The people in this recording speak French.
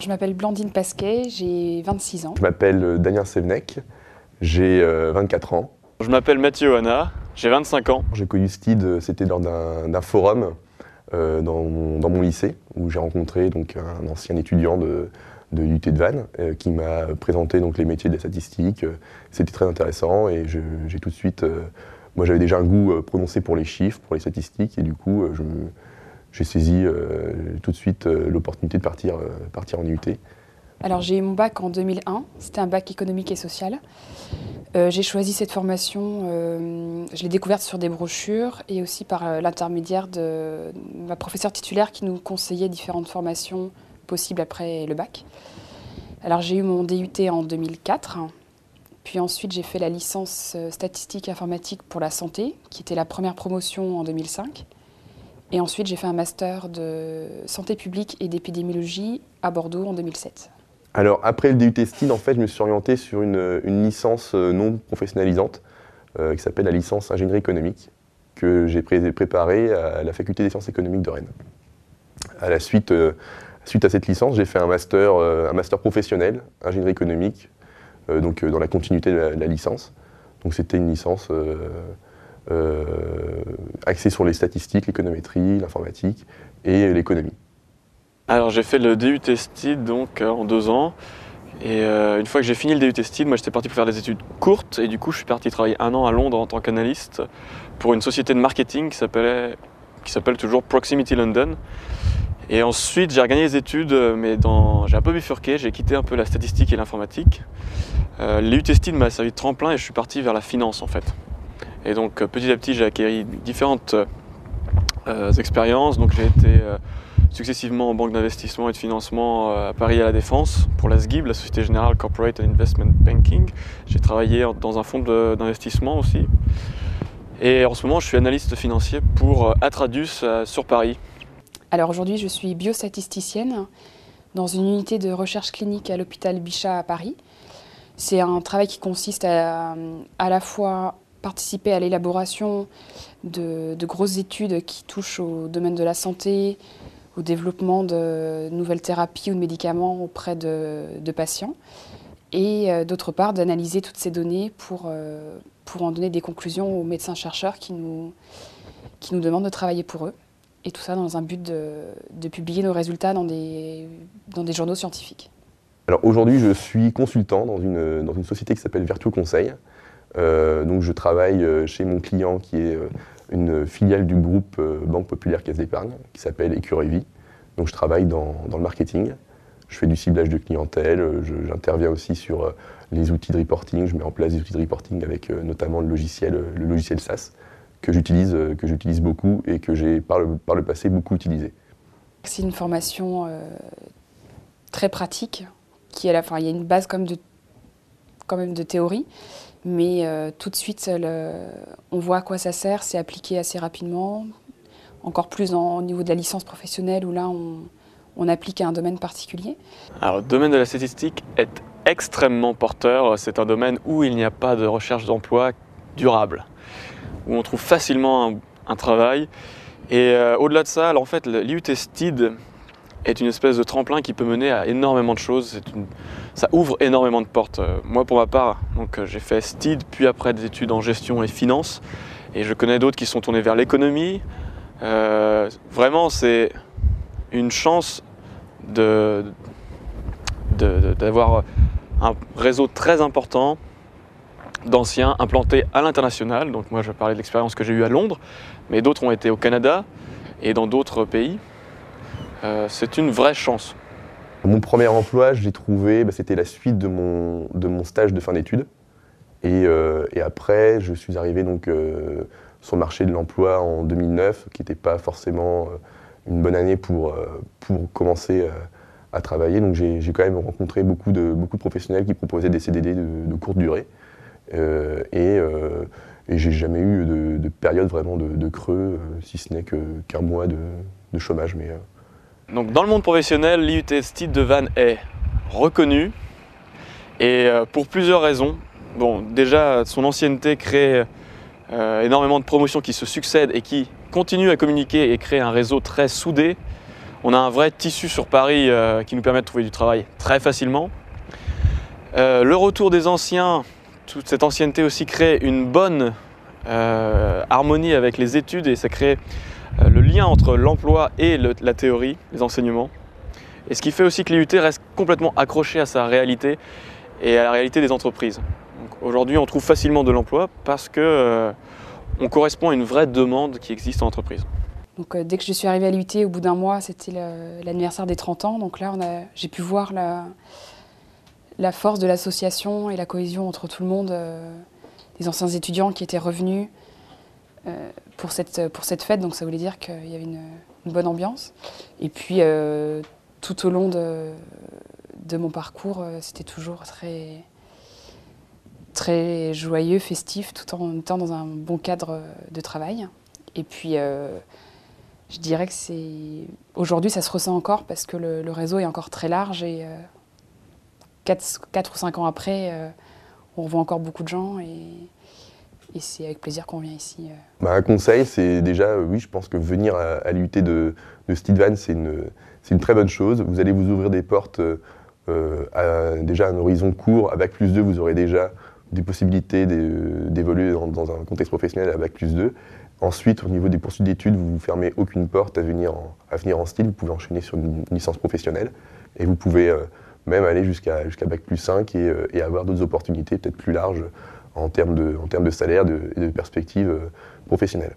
Je m'appelle Blandine Pasquet, j'ai 26 ans. Je m'appelle Damien Sévenec, j'ai 24 ans. Je m'appelle Mathieu Hanna, j'ai 25 ans. J'ai connu STID, c'était lors d'un forum dans mon lycée, où j'ai rencontré donc, un ancien étudiant de l'UT de Vannes qui m'a présenté donc, les métiers de la statistique. C'était très intéressant et j'ai tout de suite... moi j'avais déjà un goût prononcé pour les chiffres, pour les statistiques, et du coup j'ai saisi tout de suite l'opportunité de partir en IUT. Alors j'ai eu mon bac en 2001, c'était un bac économique et social. J'ai choisi cette formation, je l'ai découverte sur des brochures et aussi par l'intermédiaire de ma professeure titulaire qui nous conseillait différentes formations possibles après le bac. Alors j'ai eu mon DUT en 2004, puis ensuite j'ai fait la licence statistique informatique pour la santé, qui était la première promotion en 2005. Et ensuite j'ai fait un master de santé publique et d'épidémiologie à Bordeaux en 2007. Alors après le DUT STID, en fait, je me suis orienté sur une licence non professionnalisante qui s'appelle la licence ingénierie économique, que j'ai préparée à la faculté des sciences économiques de Rennes. À la suite à cette licence, j'ai fait un master professionnel, ingénierie économique, donc dans la continuité de la licence. Donc c'était une licence axée sur les statistiques, l'économétrie, l'informatique et l'économie. Alors j'ai fait le DUT STID donc en 2 ans. Et une fois que j'ai fini le DUT STID, moi j'étais parti pour faire des études courtes. Et du coup je suis parti travailler 1 an à Londres en tant qu'analyste pour une société de marketing qui s'appelle toujours Proximity London. Et ensuite j'ai regagné les études, mais j'ai un peu bifurqué, j'ai quitté un peu la statistique et l'informatique. L'IUT STID m'a servi de tremplin et je suis parti vers la finance en fait. Et donc petit à petit j'ai acquis différentes expériences. Donc j'ai été successivement en banque d'investissement et de financement à Paris à la Défense pour la SGIB, la Société Générale Corporate and Investment Banking. J'ai travaillé dans un fonds d'investissement aussi. Et en ce moment je suis analyste financier pour Atradius sur Paris. Alors aujourd'hui je suis biostatisticienne dans une unité de recherche clinique à l'hôpital Bichat à Paris. C'est un travail qui consiste à la fois participer à l'élaboration de grosses études qui touchent au domaine de la santé, au développement de nouvelles thérapies ou de médicaments auprès de patients, et d'autre part d'analyser toutes ces données pour en donner des conclusions aux médecins-chercheurs qui nous demandent de travailler pour eux. Et tout ça dans un but de publier nos résultats dans des journaux scientifiques. Alors aujourd'hui, je suis consultant dans une société qui s'appelle Vertuo Conseil. Donc je travaille chez mon client qui est une filiale du groupe Banque Populaire Caisse d'Épargne qui s'appelle Écureuil Vie. Donc je travaille dans le marketing. Je fais du ciblage de clientèle, j'interviens aussi sur les outils de reporting. Je mets en place des outils de reporting avec notamment le logiciel SAS que j'utilise beaucoup et que j'ai par le passé beaucoup utilisé. C'est une formation très pratique, il y a une base quand même de théorie, mais tout de suite on voit à quoi ça sert, c'est appliqué assez rapidement, encore plus au niveau de la licence professionnelle où là on applique à un domaine particulier. Alors le domaine de la statistique est extrêmement porteur, c'est un domaine où il n'y a pas de recherche d'emploi durable, où on trouve facilement un travail. Et au-delà de ça, alors, en fait, l'IUT STID est une espèce de tremplin qui peut mener à énormément de choses. Ça ouvre énormément de portes. Moi, pour ma part, j'ai fait STID, puis après des études en gestion et finance. Et je connais d'autres qui sont tournés vers l'économie. Vraiment, c'est une chance d'avoir un réseau très important d'anciens implantés à l'international. Donc moi je vais parler de l'expérience que j'ai eue à Londres, mais d'autres ont été au Canada et dans d'autres pays. C'est une vraie chance. Mon premier emploi, je l'ai trouvé, c'était la suite de mon stage de fin d'études. Et après, je suis arrivé donc, sur le marché de l'emploi en 2009, qui n'était pas forcément une bonne année pour commencer à travailler. Donc j'ai quand même rencontré beaucoup de professionnels qui proposaient des CDD de courte durée. Et j'ai jamais eu de période vraiment de creux, si ce n'est qu'un mois de chômage. Donc dans le monde professionnel, l'IUT STID de Vannes est reconnu et pour plusieurs raisons. Bon, déjà, son ancienneté crée énormément de promotions qui se succèdent et qui continuent à communiquer et créer un réseau très soudé On a un vrai tissu sur Paris qui nous permet de trouver du travail très facilement. Le retour des anciens, toute cette ancienneté aussi crée une bonne harmonie avec les études et ça crée le lien entre l'emploi et la théorie, les enseignements. Et ce qui fait aussi que l'IUT reste complètement accroché à sa réalité et à la réalité des entreprises. Aujourd'hui, on trouve facilement de l'emploi parce que on correspond à une vraie demande qui existe en entreprise. Donc, dès que je suis arrivée à l'IUT, au bout d'un mois, c'était l'anniversaire des 30 ans. Donc là, j'ai pu voir la force de l'association et la cohésion entre tout le monde, des anciens étudiants qui étaient revenus pour cette fête. Donc ça voulait dire qu'il y avait une bonne ambiance. Et puis, tout au long de mon parcours, c'était toujours très, très joyeux, festif, tout en étant dans un bon cadre de travail. Et puis, je dirais que aujourd'hui, ça se ressent encore parce que le réseau est encore très large et 4 ou 5 ans après, on revoit encore beaucoup de gens et c'est avec plaisir qu'on vient ici. Un conseil, c'est déjà, oui, je pense que venir à l'IUT de Steedvan, c'est une très bonne chose. Vous allez vous ouvrir des portes déjà à un horizon court. À Bac+2, vous aurez déjà des possibilités d'évoluer dans un contexte professionnel à Bac+2. Ensuite, au niveau des poursuites d'études, vous ne vous fermez aucune porte à venir en STEAM. Vous pouvez enchaîner sur une licence professionnelle et vous pouvez même aller jusqu'à Bac+5 et avoir d'autres opportunités peut-être plus larges en termes de salaire et de perspectives professionnelles.